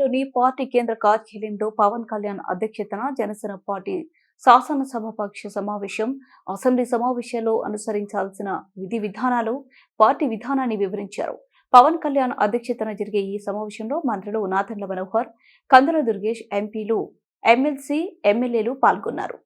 ఢిల్లీలోని పార్టీ కేంద్ర కార్యాలయంలో పవన్ కళ్యాణ్ అధ్యక్షతన జనసేన పార్టీ శాసనసభాపక్ష సమావేశం, అసెంబ్లీ సమావేశాల్లో అనుసరించాల్సిన విధి విధానాలు, పార్టీ విధానాన్ని వివరించారు. పవన్ కళ్యాణ్ అధ్యక్షతన జరిగే ఈ సమావేశంలో మంత్రులు నాదెండ్ల మనోహర్, కందుల దుర్గేష్, ఎంపీలు, ఎమ్మెల్సీ, ఎమ్మెల్యేలు పాల్గొన్నారు.